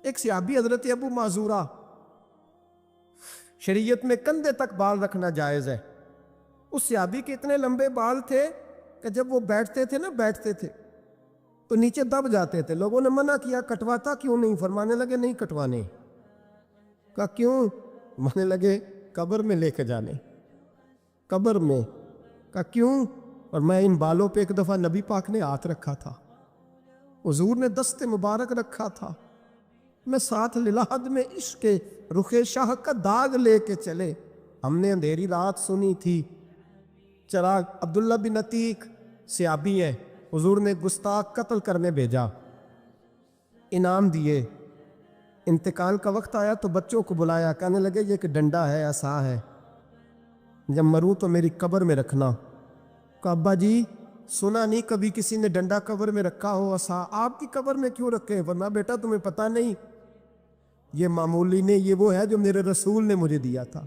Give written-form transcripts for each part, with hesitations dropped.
ایک صحابی حضرت ابو معذورہ، شریعت میں کندھے تک بال رکھنا جائز ہے۔ اس صحابی کے اتنے لمبے بال تھے کہ جب وہ بیٹھتے تھے تو نیچے دب جاتے تھے۔ لوگوں نے منع کیا، کٹواتا کیوں نہیں؟ فرمانے لگے نہیں کٹوانے۔ کہا کیوں؟ مانے لگے قبر میں لے کے جانے، قبر میں۔ کہا کیوں؟ اور میں ان بالوں پہ ایک دفعہ نبی پاک نے ہاتھ رکھا تھا، حضور نے دست مبارک رکھا تھا، میں ساتھ للحد میں عشق کے رخ شاہ کا داغ لے کے چلے۔ ہم نے اندھیری رات سنی تھی، چراغ۔ عبداللہ بن عتیق صحابی ہے، حضور نے گستاخ قتل کرنے بھیجا، انعام دیے۔ انتقال کا وقت آیا تو بچوں کو بلایا، کہنے لگے یہ کہ ڈنڈا ہے، عصا ہے، جب مروں تو میری قبر میں رکھنا۔ کہا ابا جی سنا نہیں کبھی کسی نے ڈنڈا قبر میں رکھا ہو، عصا آپ کی قبر میں کیوں رکھے؟ ورنہ بیٹا تمہیں پتہ نہیں، یہ معمولی نے، یہ وہ ہے جو میرے رسول نے مجھے دیا تھا،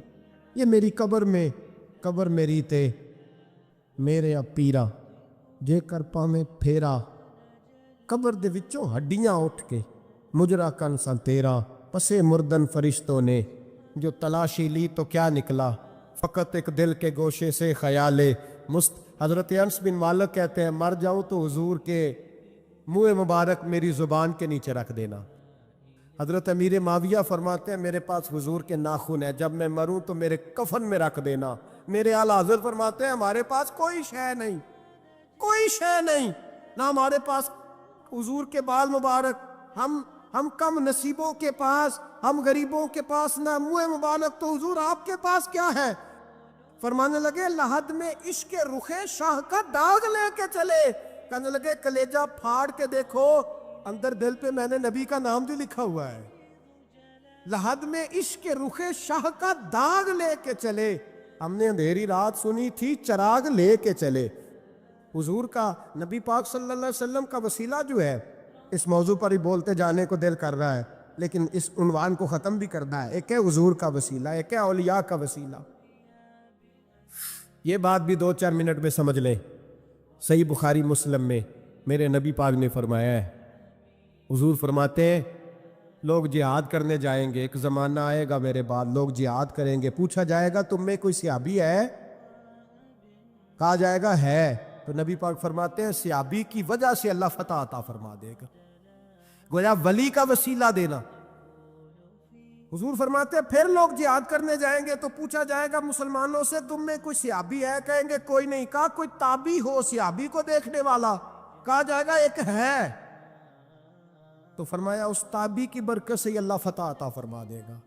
یہ میری قبر میں، قبر میری تے میرے پیرا جے کر پاویں پھیرا، قبر دے وچوں ہڈیاں اٹھ کے مجرا کن سا تیرا، پسے مردن فرشتوں نے جو تلاشی لی تو کیا نکلا، فقط ایک دل کے گوشے سے خیال حضرت انس بن مالک کہتے ہیں مر جاؤں تو حضور کے منہ مبارک میری زبان کے نیچے رکھ دینا۔ حضرت امیر معاویہ فرماتے ہیں میرے پاس حضور کے ناخن ہے، جب میں مروں تو میرے کفن میں رکھ دینا۔ میرے اعلیٰ حضرت فرماتے ہیں ہمارے پاس کوئی شے نہیں، کوئی شے نہیں، نہ ہمارے پاس حضور کے بال مبارک، ہم کم نصیبوں کے پاس، ہم غریبوں کے پاس نہ منہ مبارک، تو حضور آپ کے پاس کیا ہے؟ فرمانے لگے لحد میں عشق رخ شاہ کا داغ لے کے چلے۔ کہنے لگے کلیجہ پھاڑ کے دیکھو، اندر دل پہ میں نے نبی کا نام بھی لکھا ہوا ہے۔ لحد میں عشق رخ شاہ کا داغ لے کے چلے، ہم نے اندھیری رات سنی تھی چراغ لے کے چلے۔ حضور کا، نبی پاک صلی اللہ علیہ وسلم کا وسیلہ جو ہے، اس موضوع پر ہی بولتے جانے کو دل کر رہا ہے، لیکن اس عنوان کو ختم بھی کرنا ہے۔ ایک ہے حضور کا وسیلہ، ایک ہے اولیاء کا وسیلہ۔ یہ بات بھی 2-4 منٹ میں سمجھ لیں۔ صحیح بخاری مسلم میں میرے نبی پاک نے فرمایا ہے، حضور فرماتے ہیں لوگ جہاد کرنے جائیں گے، ایک زمانہ آئے گا میرے بعد، لوگ جہاد کریں گے، پوچھا جائے گا تم میں کوئی صحابی ہے؟ کہا جائے گا ہے، تو نبی پاک فرماتے ہیں صحابی کی وجہ سے اللہ فتح عطا فرما دے گا۔ گویا ولی کا وسیلہ دینا۔ حضور فرماتے ہیں پھر لوگ جہاد کرنے جائیں گے تو پوچھا جائے گا مسلمانوں سے تم میں کوئی صحابی ہے؟ کہیں گے کوئی نہیں۔ کہا کوئی تابعی ہو صحابی کو دیکھنے والا؟ کہا جائے گا ایک ہے۔ تو فرمایا اس تابعی کی برکت سے اللہ فتح عطا فرما دے گا۔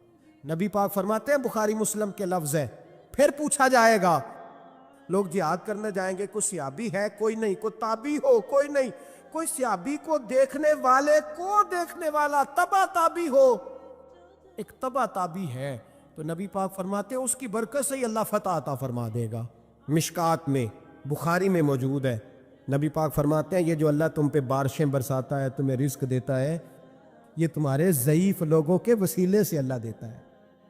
نبی پاک فرماتے ہیں بخاری مسلم کے لفظ ہے، پھر پوچھا جائے گا لوگ جہاد کرنے جائیں گے کوئی صحابی ہے؟ کوئی نہیں۔ کوئی تابعی ہو؟ کوئی نہیں۔ کوئی صحابی کو دیکھنے والے کو دیکھنے والا تبع تابعی ہو؟ ایک تبع تابعی ہے، تو نبی پاک فرماتے ہیں اس کی برکت سے ہی اللہ فتح عطا فرما دے گا۔ مشکات میں، بخاری میں موجود ہے، نبی پاک فرماتے ہیں یہ جو اللہ تم پہ بارشیں برساتا ہے، تمہیں رزق دیتا ہے، یہ تمہارے ضعیف لوگوں کے وسیلے سے اللہ دیتا ہے،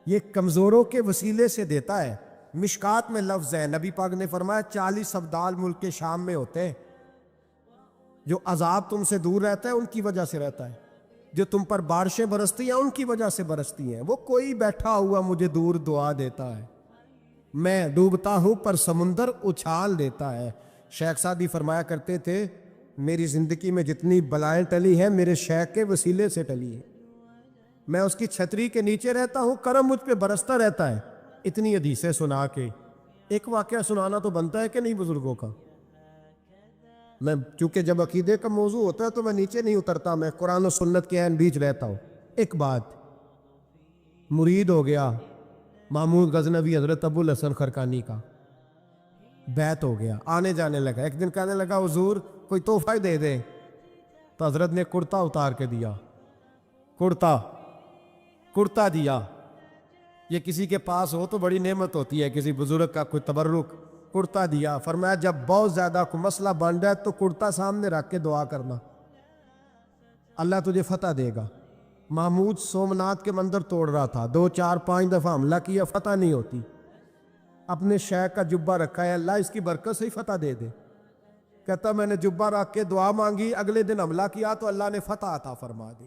یہ کمزوروں کے وسیلے سے دیتا ہے۔ مشکات میں لفظ ہے، نبی پاک نے فرمایا 40 ابدال ملک کے شام میں ہوتے ہیں، جو عذاب تم سے دور رہتا ہے ان کی وجہ سے رہتا ہے، جو تم پر بارشیں برستی ہیں ان کی وجہ سے برستی ہیں۔ وہ کوئی بیٹھا ہوا مجھے دور دعا دیتا ہے، میں ڈوبتا ہوں پر سمندر اچھال دیتا ہے۔ شیخ سعدی فرمایا کرتے تھے میری زندگی میں جتنی بلائیں ٹلی ہیں میرے شیخ کے وسیلے سے ٹلی ہیں، میں اس کی چھتری کے نیچے رہتا ہوں، کرم مجھ پہ برستا رہتا ہے۔ اتنی حدیثیں سنا کے ایک واقعہ سنانا تو بنتا ہے کہ نہیں بزرگوں کا؟ میں چونکہ جب عقیدے کا موضوع ہوتا ہے تو میں نیچے نہیں اترتا، میں قرآن و سنت کے عین بیچ رہتا ہوں۔ ایک بات، مرید ہو گیا محمود غزنوی حضرت ابو الحسن خرقانی کا، بیعت ہو گیا، آنے جانے لگا۔ ایک دن کہنے لگا حضور کوئی تحفہ دے دے، تو حضرت نے کرتا اتار کے دیا، کرتا دیا۔ یہ کسی کے پاس ہو تو بڑی نعمت ہوتی ہے، کسی بزرگ کا کوئی تبرک، کرتا دیا۔ فرمایا جب بہت زیادہ کوئی مسئلہ بن جائے تو کرتا سامنے رکھ کے دعا کرنا، اللہ تجھے فتح دے گا۔ محمود سومناتھ کے مندر توڑ رہا تھا، 2 4 5 دفعہ حملہ کیا، فتح نہیں ہوتی۔ اپنے شیخ کا جبہ رکھا ہے، اللہ اس کی برکت سے ہی فتح دے دے۔ کہتا میں نے جبہ رکھ کے دعا مانگی، اگلے دن حملہ کیا تو اللہ نے فتح عطا فرما دی۔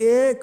1।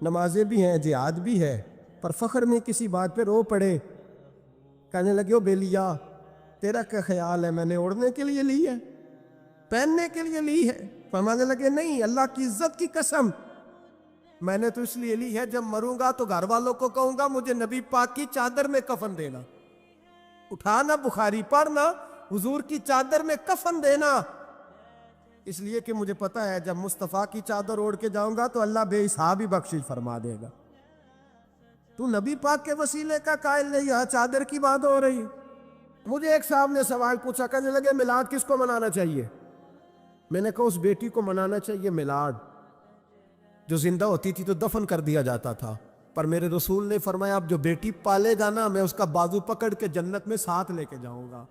نمازیں بھی ہیں، جہاد بھی ہے، پر فخر میں کسی بات پہ رو پڑے، کہنے لگے او بیلیا تیرا کیا خیال ہے، میں نے اوڑھنے کے لیے لی ہے، پہننے کے لیے لی ہے؟ فرمانے لگے نہیں، اللہ کی عزت کی قسم، میں نے تو اس لیے لی ہے جب مروں گا تو گھر والوں کو کہوں گا مجھے نبی پاک کی چادر میں کفن دینا، اٹھانا بخاری پڑھنا، حضور کی چادر میں کفن دینا، اس لیے کہ مجھے پتا ہے جب مصطفیٰ کی چادر اوڑھ کے جاؤں گا تو اللہ بے حساب ہی بخشش فرما دے گا۔ تو نبی پاک کے وسیلے کا قائل نہیں، یہاں چادر کی بات ہو رہی ہے۔ مجھے ایک صاحب نے سوال پوچھا، کہنے لگے میلاد کس کو منانا چاہیے؟ میں نے کہا اس بیٹی کو منانا چاہیے میلاد جو زندہ ہوتی تھی تو دفن کر دیا جاتا تھا، پر میرے رسول نے فرمایا اب جو بیٹی پالے گا نا میں اس کا بازو پکڑ کے جنت میں ساتھ لے کے جاؤں گا۔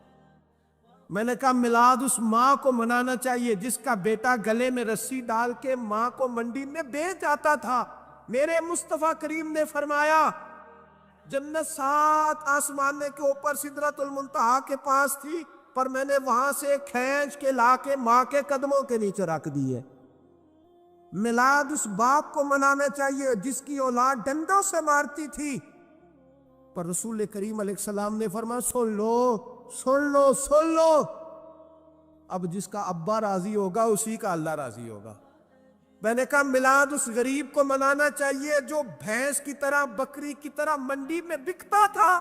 میں نے کہا میلاد اس ماں کو منانا چاہیے جس کا بیٹا گلے میں رسی ڈال کے ماں کو منڈی میں بیچ آتا تھا۔ میرے مصطفیٰ کریم نے فرمایا جنت 7 آسمانے کے اوپر سدرۃ المنتہا کے پاس تھی، پر میں نے وہاں سے کھینچ کے لا کے ماں کے قدموں کے نیچے رکھ دی ہے۔ میلاد اس باپ کو منانا چاہیے جس کی اولاد ڈنڈوں سے مارتی تھی، پر رسول کریم علیہ السلام نے فرمایا سن لو سن لو سن لو، اب جس کا ابا راضی ہوگا اسی کا اللہ راضی ہوگا۔ میں نے کہا میلاد اس غریب کو منانا چاہیے جو بھینس کی طرح بکری کی طرح منڈی میں بکتا تھا،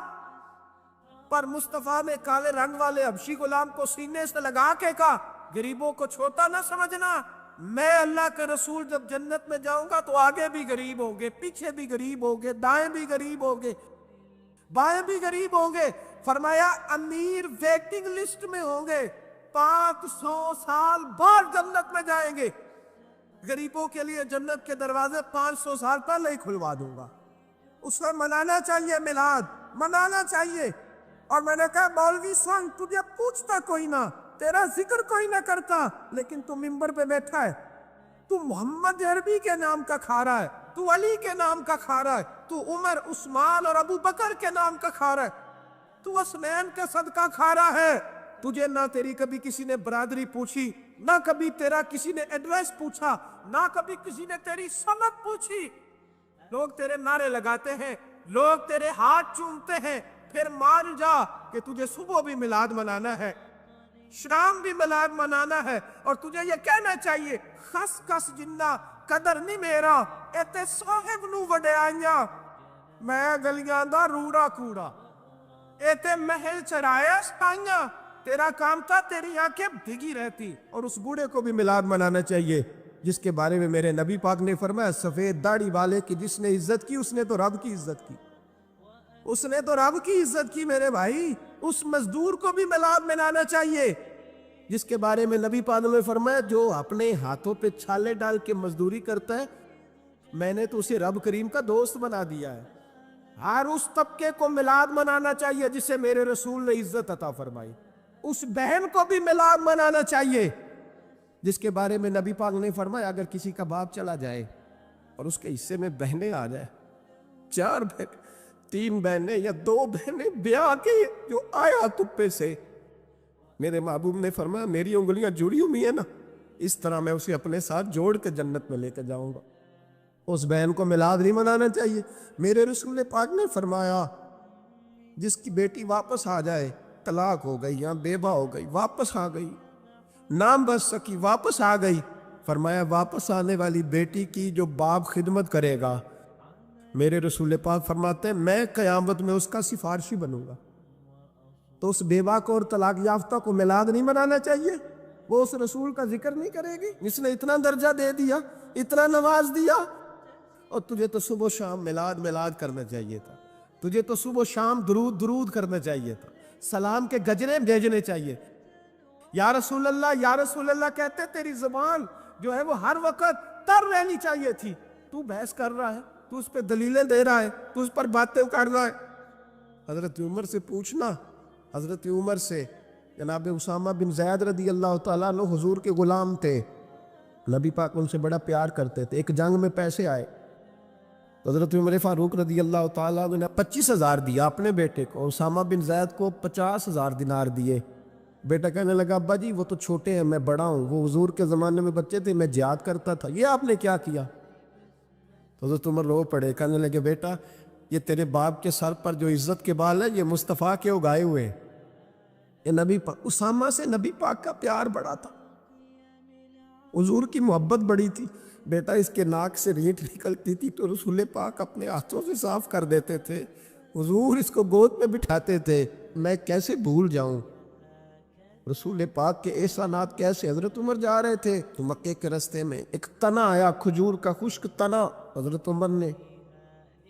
پر مصطفیٰ نے کالے رنگ والے حبشی غلام کو سینے سے لگا کے کہا غریبوں کو چھوٹا نہ سمجھنا، میں اللہ کے رسول جب جنت میں جاؤں گا تو آگے بھی غریب ہوں گے، پیچھے بھی غریب ہوں گے، دائیں بھی غریب ہوں گے، بائیں بھی غریب ہوں گے۔ فرمایا امیر ویٹنگ لسٹ میں ہوں گے، 500 سال بعد جنت میں جائیں گے، غریبوں کے لیے جنت کے دروازے 500 سال پہلے ہی کھلوا دوں گا۔ اس میں منانا چاہیے، میلاد منانا چاہیے۔ اور میں نے کہا مولوی سن تجھے پوچھتا کوئی نہ، تیرا ذکر کوئی نہ کرتا، لیکن تو ممبر پہ بیٹھا ہے، تو محمد عربی کے نام کا کھا رہا ہے، تو علی کے نام کا کھا رہا ہے، تو عمر عثمان اور ابو بکر کے نام کا کھا رہا ہے، تو حسنین کا صدقہ کھا رہا ہے، تجھے نہ تیری کبھی کسی نے برادری پوچھی، نہ کبھی تیرا کسی نے ایڈریس پوچھا، نہ کبھی کسی نے تیری سند پوچھی، لوگ تیرے نعرے لگاتے ہیں، لوگ تیرے ہاتھ چومتے ہیں، پھر مان جا کہ تجھے صبح بھی میلاد منانا ہے، شام بھی میلاد منانا ہے، اور تجھے یہ کہنا چاہیے خس کس جنہ قدر نہیں میرا ایتے صاحب نو وڈیائیاں، میں گلیاں دا روڑا کوڑا ایتے محل چرایا سپائیاں، تیرا کام تھا تیری آنکھیں بھیگی رہتی۔ اور اس بوڑھے کو بھی میلاد منانا چاہیے جس کے بارے میں میرے نبی پاک نے فرمایا سفید داڑھی والے کی جس نے عزت کی اس نے تو رب کی عزت کی، اس نے تو رب کی عزت کی میرے بھائی۔ اس مزدور کو بھی میلاد منانا چاہیے جس کے بارے میں نبی پاک نے فرمایا جو اپنے ہاتھوں پہ چھالے ڈال کے مزدوری کرتا ہے میں نے تو اسے رب کریم کا دوست بنا دیا ہے۔ ہر اس طبقے کو میلاد منانا چاہیے جسے میرے رسول نے عزت عطا فرمائی۔ اس بہن کو بھی میلاد منانا چاہیے جس کے بارے میں نبی پاک نے فرمایا اگر کسی کا باپ چلا جائے اور اس کے حصے میں بہنیں آ جائے، 4 بہن 3 بہنیں یا 2 بہنیں بیاہ کے جو آیا تپے سے، میرے محبوب نے فرمایا میری انگلیاں جڑی ہوئی ہیں نا، اس طرح میں اسے اپنے ساتھ جوڑ کے جنت میں لے کے جاؤں گا۔ اس بہن کو میلاد نہیں منانا چاہیے۔ میرے رسول پاک نے فرمایا جس کی بیٹی واپس آ جائے، طلاق ہو گئی یا بیوہ ہو گئی، واپس آ گئی، نام بچ سکی واپس آ گئی، فرمایا واپس آنے والی بیٹی کی جو باپ خدمت کرے گا، میرے رسول پاک فرماتے ہیں میں قیامت میں اس کا سفارشی بنوں گا۔ تو اس بیوہ کو اور طلاق یافتہ کو میلاد نہیں منانا چاہیے؟ وہ اس رسول کا ذکر نہیں کرے گی جس نے اتنا درجہ دے دیا، اتنا نواز دیا؟ اور تجھے تو صبح و شام میلاد کرنا چاہیے تھا، تجھے تو صبح و شام درود کرنا چاہیے تھا، سلام کے گجرے بھیجنے چاہیے۔ یا رسول اللہ کہتے تیری زبان جو ہے وہ ہر وقت تر رہنی چاہیے تھی، تو بحث کر رہا ہے، تو اس پہ دلیلیں دے رہا ہے، تو اس پر باتیں کر رہا ہے۔ حضرت عمر سے پوچھنا، حضرت عمر سے، جناب اسامہ بن زید رضی اللہ تعالیٰ عنہ حضور کے غلام تھے، نبی پاک ان سے بڑا پیار کرتے تھے۔ ایک جنگ میں پیسے آئے، حضرت عمر فاروق رضی اللہ تعالیٰ عنہ نے 25,000 دیا اپنے بیٹے کو، اسامہ بن زید کو 50,000 دینار دیے۔ بیٹا کہنے لگا ابا جی وہ تو چھوٹے ہیں، میں بڑا ہوں، وہ حضور کے زمانے میں بچے تھے، میں جہاد کرتا تھا، یہ آپ نے کیا کیا؟ تو حضرت عمر رو پڑے، کہنے لگے بیٹا یہ تیرے باپ کے سر پر جو عزت کے بال ہیں یہ مصطفیٰ کے اگائے ہوئے ہیں، یہ نبی پاک۔ اسامہ سے نبی پاک کا پیار بڑا تھا، حضور کی محبت بڑی تھی۔ بیٹا اس کے ناک سے رینٹ نکلتی تھی تو رسول پاک اپنے ہاتھوں سے صاف کر دیتے تھے، حضور اس کو گود میں بٹھاتے تھے، میں کیسے بھول جاؤں رسول پاک کے احسانات کیسے۔ حضرت عمر جا رہے تھے تو مکے کے راستے میں ایک تنا آیا، کھجور کا خشک تنا، حضرت عمر نے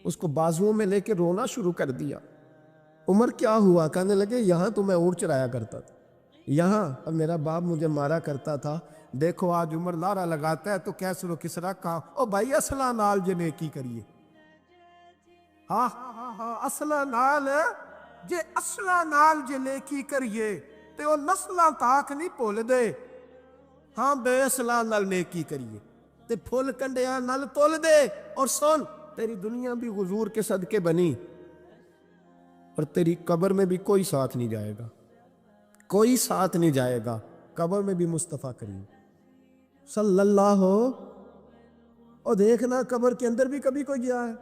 اس کو بازوؤں میں لے کے رونا شروع کر دیا۔ عمر کیا ہوا؟ کہنے لگے یہاں تو میں اونٹ چرایا کرتا تھا، یہاں اب میرا باپ مجھے مارا کرتا تھا، دیکھو آج عمر نعرہ لگاتا ہے تو کیسر و کسرا کہا او بھائی اصلہ نال جے نیکی کریے، ہاں ہاں ہاں ہاں اصلہ نال جے، اصلہ نال جے نیکی کریے تے وہ نسلاں تاک نہیں بھول دے، ہاں بے اصلہ نال نیکی کریے تے پھول کنڈیاں نال تول دے۔ اور سن تیری دنیا بھی حضور کے صدقے بنی اور تیری قبر میں بھی کوئی ساتھ نہیں جائے گا، کوئی ساتھ نہیں جائے گا، قبر میں بھی مصطفیٰ کریم صلی اللہ ہو۔ اور دیکھنا قبر کے اندر بھی کبھی کوئی گیا ہے،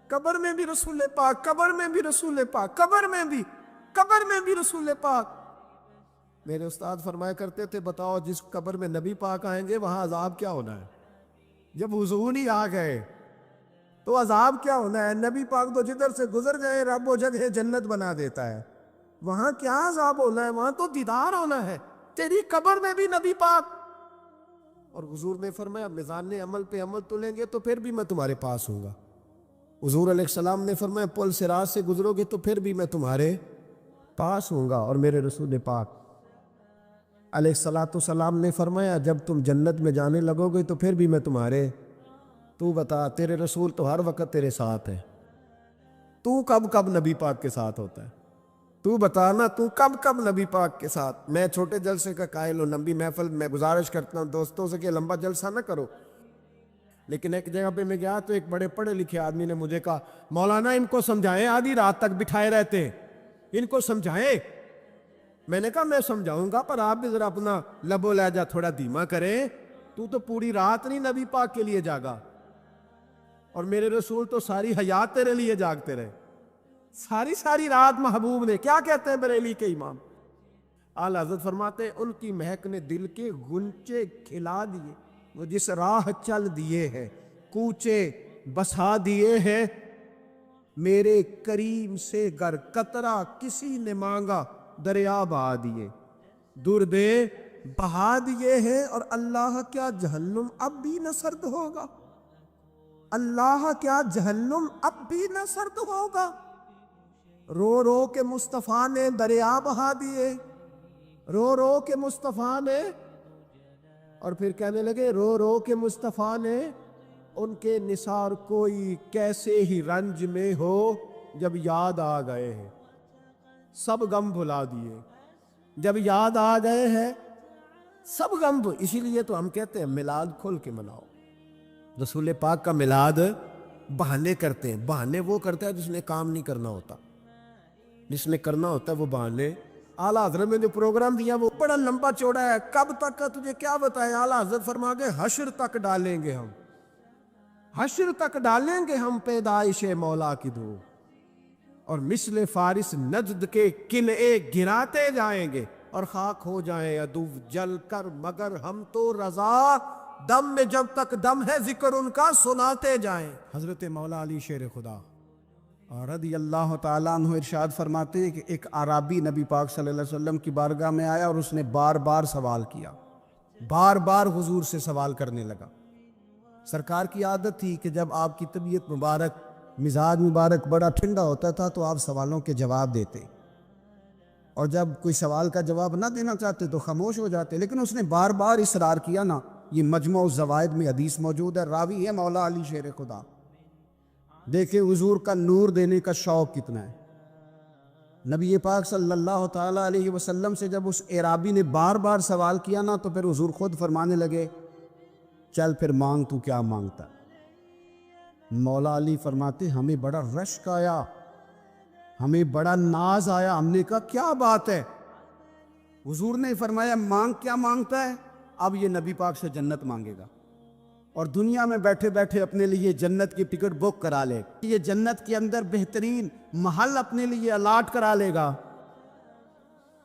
قبر میں بھی رسول پاک، قبر میں بھی رسول پاک، قبر میں بھی رسول پاک۔ میرے استاد فرمایا کرتے تھے بتاؤ جس قبر میں نبی پاک آئیں گے وہاں عذاب کیا ہونا ہے؟ جب حضور ہی آ گئے تو عذاب کیا ہونا ہے؟ نبی پاک تو جدھر سے گزر جائے رب وہ جگہ جنت بنا دیتا ہے، وہاں کیا عذاب ہونا ہے؟ وہاں تو دیدار ہونا ہے، تیری قبر میں بھی نبی پاک۔ اور حضور نے فرمایا میزان عمل پہ عمل تلیں گے تو پھر بھی میں تمہارے پاس ہوں گا۔ حضور علیہ السلام نے فرمایا پل صراط سے گزرو گے تو پھر بھی میں تمہارے پاس ہوں گا۔ اور میرے رسول پاک علیہ السلام نے فرمایا جب تم جنت میں جانے لگو گے تو پھر بھی میں تمہارے، تو بتا تیرے رسول تو ہر وقت تیرے ساتھ ہے، تو کب کب نبی پاک کے ساتھ ہوتا ہے؟ تو بتانا تو کب کب نبی پاک کے ساتھ؟ میں چھوٹے جلسے کا قائل ہوں، لمبی محفل میں گزارش کرتا ہوں دوستوں سے کہ لمبا جلسہ نہ کرو، لیکن ایک جگہ پہ میں گیا تو ایک بڑے پڑھے لکھے آدمی نے مجھے کہا مولانا ان کو سمجھائیں، آدھی رات تک بٹھائے رہتے ہیں، ان کو سمجھائیں۔ میں نے کہا میں سمجھاؤں گا پر آپ بھی ذرا اپنا لب و لہجہ تھوڑا دھیما کریں، تو پوری رات نہیں نبی پاک کے لیے جاگا، اور میرے رسول تو ساری حیات تیرے لیے جاگتے رہے، ساری رات محبوب نے، کیا کہتے ہیں بریلی کے امام اعلیٰ حضرت فرماتے ہیں ان کی مہک نے دل کے غنچے کھلا دیے، وہ جس راہ چل دیے ہیں کوچے بسا دیے ہیں، میرے کریم سے گر قطرہ کسی نے مانگا دریا بہا دیے، دردے بہا دیے ہیں۔ اور اللہ کیا جہنم اب بھی نہ سرد ہوگا؟ اللہ کیا جہنم اب بھی نہ سرد ہوگا؟ رو رو کے مصطفیٰ نے دریا بہا دیے، رو رو کے مصطفیٰ نے، اور پھر کہنے لگے رو رو کے مصطفیٰ نے ان کے نثار کوئی کیسے ہی رنج میں ہو جب یاد آ گئے ہیں، سب غم بھلا دیے، جب یاد آ گئے ہیں سب غم۔ اسی لیے تو ہم کہتے ہیں میلاد کھل کے مناؤ۔ رسول پاک کا میلاد بہانے کرتے ہیں، بہانے وہ کرتا ہے جس نے کام نہیں کرنا ہوتا، جس نے کرنا ہوتا ہے وہ بہانے۔ اعلیٰ حضرت نے جو پروگرام دیا وہ بڑا لمبا چوڑا ہے، کب تک کا تجھے کیا بتایا؟ اعلیٰ حضرت فرما گئے حشر تک ڈالیں گے ہم، حشر تک ڈالیں گے ہم پیدائش مولا کی دھوم، اور مثل فارس نجد کے قلعے گراتے جائیں گے، اور خاک ہو جائیں عدو جل کر مگر ہم تو رضا، دم میں جب تک دم ہے ذکر ان کا سناتے جائیں۔ حضرت مولا علی شیر خدا رضی اللہ تعالیٰ عنہ ارشاد فرماتے ہیں کہ ایک عرابی نبی پاک صلی اللہ علیہ وسلم کی بارگاہ میں آیا اور اس نے بار بار سوال کیا، بار بار حضور سے سوال کرنے لگا۔ سرکار کی عادت تھی کہ جب آپ کی طبیعت مبارک، مزاج مبارک بڑا ٹھنڈا ہوتا تھا تو آپ سوالوں کے جواب دیتے، اور جب کوئی سوال کا جواب نہ دینا چاہتے تو خاموش ہو جاتے، لیکن اس نے بار بار اصرار کیا نا۔ یہ مجموع الزوائد میں حدیث موجود ہے، راوی ہے مولا علی شیر خدا۔ دیکھیں حضور کا نور دینے کا شوق کتنا ہے۔ نبی پاک صلی اللہ تعالیٰ علیہ وسلم سے جب اس اعرابی نے بار بار سوال کیا نا تو پھر حضور خود فرمانے لگے چل پھر مانگ تو کیا مانگتا۔ مولا علی فرماتے ہمیں بڑا رشک آیا، ہمیں بڑا ناز آیا، ہم نے کہا کیا بات ہے؟ حضور نے فرمایا مانگ کیا مانگتا ہے؟ اب یہ نبی پاک سے جنت مانگے گا، اور دنیا میں بیٹھے بیٹھے اپنے لیے جنت کی ٹکٹ بک کرا لے، یہ جنت کے اندر بہترین محل اپنے لیے الاٹ کرا لے گا۔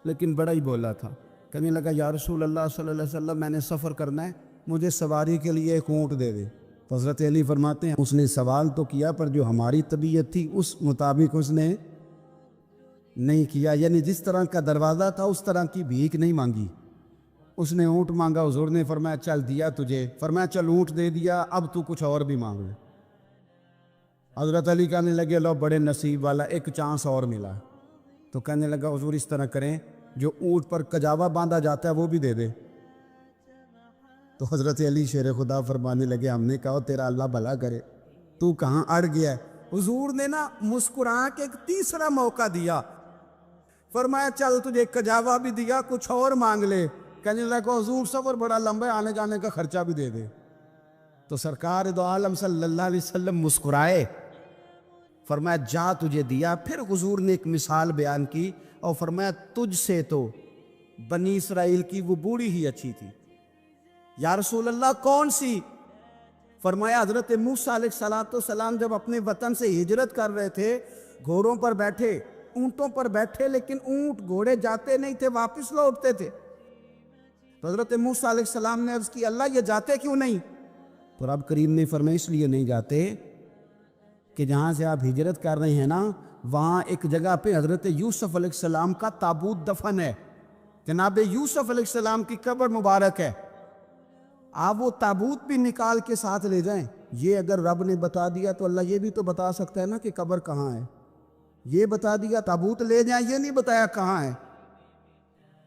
لیکن بڑا ہی بولا تھا، کہنے لگا یا رسول اللہ صلی اللہ علیہ وسلم میں نے سفر کرنا ہے، مجھے سواری کے لیے ایک اونٹ دے دے۔ حضرت علی فرماتے ہیں اس نے سوال تو کیا پر جو ہماری طبیعت تھی اس مطابق اس نے نہیں کیا، یعنی جس طرح کا دروازہ تھا اس طرح کی بھیک نہیں مانگی۔ اس نے اونٹ مانگا، حضور نے فرمایا چل دیا تجھے، فرمایا چل اونٹ دے دیا، اب تو کچھ اور بھی مانگ لے۔ حضرت علی کہنے لگے لو بڑے نصیب والا، ایک چانس اور ملا۔ تو کہنے لگا حضور اس طرح کریں جو اونٹ پر کجاوا باندھا جاتا ہے وہ بھی دے دے۔ تو حضرت علی شیر خدا فرمانے لگے ہم نے کہا تیرا اللہ بھلا کرے، تو کہاں اڑ گیا ہے؟ حضور نے نا مسکرا کے ایک تیسرا موقع دیا، فرمایا چل تجھے کجاوا بھی دیا، کچھ اور مانگ لے۔ کہنے لگا حضور سفر بڑا لمبا ہے، آنے جانے کا خرچہ بھی دے دے۔ تو سرکار دو عالم صلی اللہ علیہ وسلم مسکرائے، فرمایا جا تجھے دیا۔ پھر حضور نے ایک مثال بیان کی اور فرمایا تجھ سے تو بنی اسرائیل کی وہ بوڑھی ہی اچھی تھی۔ یا رسول اللہ کون سی؟ فرمایا حضرت موسیٰ علیہ السلام جب اپنے وطن سے ہجرت کر رہے تھے، گھوڑوں پر بیٹھے، اونٹوں پر بیٹھے، لیکن اونٹ گھوڑے جاتے نہیں تھے، واپس لوٹتے تھے۔ تو حضرت موسیٰ علیہ السلام نے عرض کی اللہ یہ جاتے کیوں نہیں؟ تو رب کریم نے فرمایا اس لیے نہیں جاتے کہ جہاں سے آپ ہجرت کر رہے ہیں نا، وہاں ایک جگہ پہ حضرت یوسف علیہ السلام کا تابوت دفن ہے، جناب یوسف علیہ السلام کی قبر مبارک ہے، آپ وہ تابوت بھی نکال کے ساتھ لے جائیں۔ یہ اگر رب نے بتا دیا تو اللہ یہ بھی تو بتا سکتا ہے نا کہ قبر کہاں ہے۔ یہ بتا دیا تابوت لے جائیں، یہ نہیں بتایا کہاں ہے۔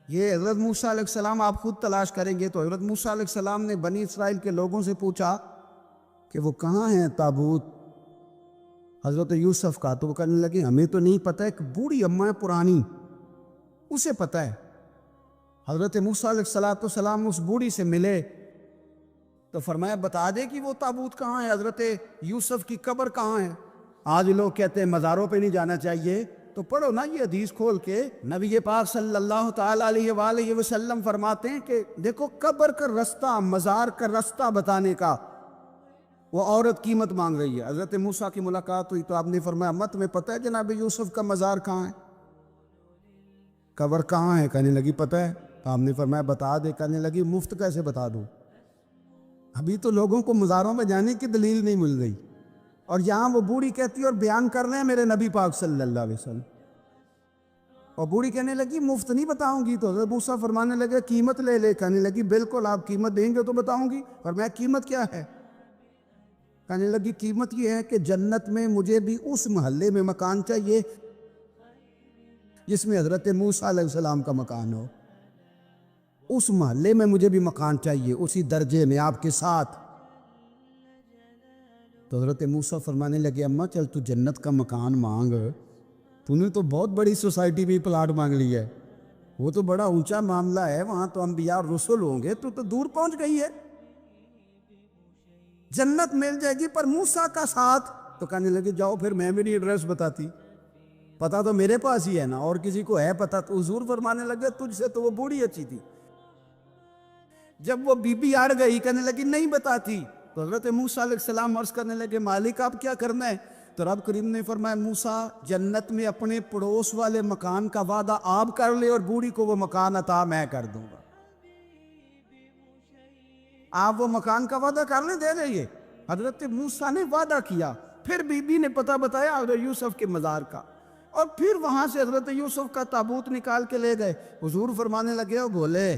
یہ حضرت موسیٰ علیہ السلام آپ خود تلاش کریں گے تو حضرت موسیٰ علیہ السلام نے بنی اسرائیل کے لوگوں سے پوچھا کہ وہ کہاں ہیں تابوت حضرت یوسف کا، تو وہ کہنے لگے ہمیں تو نہیں پتہ، ایک بوڑھی اماں ہے پرانی، اسے پتہ ہے۔ حضرت موسیٰ علیہ السلام اس بوڑھی سے ملے تو فرمایا بتا دے کہ وہ تابوت کہاں ہے، حضرت یوسف کی قبر کہاں ہے۔ آج لوگ کہتے ہیں مزاروں پہ نہیں جانا چاہیے، تو پڑھو نا یہ حدیث کھول کے، نبی پاک صلی اللہ تعالیٰ علیہ وآلہ وسلم فرماتے ہیں کہ دیکھو قبر کا رستہ، مزار کا رستہ بتانے کا وہ عورت قیمت مانگ رہی ہے۔ حضرت موسیٰ کی ملاقات ہوئی تو آپ نے فرمایا مت میں پتہ ہے جناب یوسف کا مزار کہاں ہے، قبر کہاں ہے؟ کہنے لگی پتہ ہے۔ تو آپ نے فرمایا بتا دے۔ کہنے لگی مفت کیسے بتا دوں، ابھی تو لوگوں کو مزاروں میں جانے کی دلیل نہیں مل رہی، اور یہاں وہ بوڑھی کہتی ہے اور بیان کر رہے ہیں میرے نبی پاک صلی اللہ علیہ وسلم، اور بوڑھی کہنے لگی مفت نہیں بتاؤں گی۔ تو حضرت موسیٰ فرمانے لگے قیمت لے لے۔ کہنے لگی بالکل آپ قیمت دیں گے تو بتاؤں گی۔ اور میں قیمت کیا ہے؟ کہنے لگی قیمت یہ ہے کہ جنت میں مجھے بھی اس محلے میں مکان چاہیے جس میں حضرت موسیٰ علیہ السلام کا مکان ہو، اس محلے میں مجھے بھی مکان چاہیے، اسی درجے میں آپ کے ساتھ۔ تو حضرت موسیٰ فرمانے لگے اماں چل تو جنت کا مکان مانگ، تو نے تو بہت بڑی سوسائٹی بھی پلاٹ مانگ لی ہے، وہ تو بڑا اونچا معاملہ ہے، وہاں تو انبیاء اور رسول ہوں گے، تو دور پہنچ گئی ہے، جنت مل جائے گی پر موسیٰ کا ساتھ۔ تو کہنے لگے جاؤ پھر میں بھی نہیں ایڈریس بتاتی، پتہ تو میرے پاس ہی ہے نا، اور کسی کو ہے پتہ؟ تو حضور فرمانے لگے تجھ سے تو وہ بوڑھی اچھی تھی۔ جب وہ بی بی اڑ گئی کہنے لگی نہیں بتاتی، تو حضرت موسیٰ علیہ السلام عرض کرنے لگے مالک آپ کیا کرنا ہے؟ تو رب کریم نے فرمایا موسیٰ جنت میں اپنے پڑوس والے مکان کا وعدہ آپ کر لے اور بوڑھی کو وہ مکان عطا میں کر دوں گا۔ آپ وہ مکان کا وعدہ کر لیں، دے دیں۔ حضرت موسیٰ نے وعدہ کیا، پھر بی بی نے پتہ بتایا حضرت یوسف کے مزار کا، اور پھر وہاں سے حضرت یوسف کا تابوت نکال کے لے گئے۔ حضور فرمانے لگے اور بولے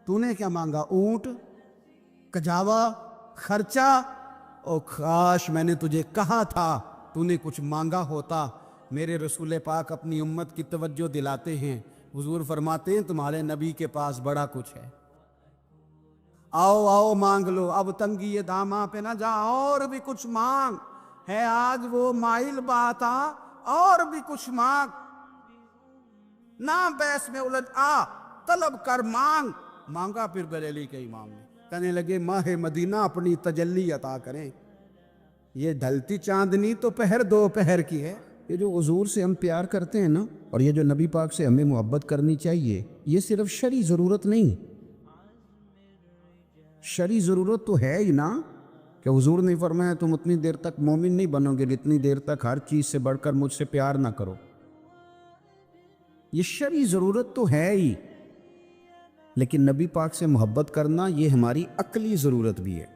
تو نے کیا مانگا؟ اونٹ، کجاوا، خرچہ؟ اور کاش میں نے تجھے کہا تھا تو نے کچھ مانگا ہوتا۔ میرے رسول پاک اپنی امت کی توجہ دلاتے ہیں، حضور فرماتے ہیں تمہارے نبی کے پاس بڑا کچھ ہے، آؤ آؤ مانگ لو، اب تنگی یہ داماں پہ نہ جا، اور بھی کچھ مانگ ہے آج وہ مائل بات آ، اور بھی کچھ مانگ، نہ بحث میں الجھ آ، طلب کر مانگ۔ مانگا پھر بریلی کے امام نے، کہنے لگے ماہ مدینہ اپنی تجلی عطا کریں، یہ ڈھلتی چاندنی تو پہر دو پہر کی ہے۔ یہ جو حضور سے ہم پیار کرتے ہیں نا، اور یہ جو نبی پاک سے ہمیں محبت کرنی چاہیے، یہ صرف شرعی ضرورت نہیں، شرعی ضرورت تو ہے ہی نا، کہ حضور نے فرمایا تم اتنی دیر تک مومن نہیں بنو گے جتنی دیر تک ہر چیز سے بڑھ کر مجھ سے پیار نہ کرو. یہ شرعی ضرورت تو ہے ہی، لیکن نبی پاک سے محبت کرنا یہ ہماری عقلی ضرورت بھی ہے.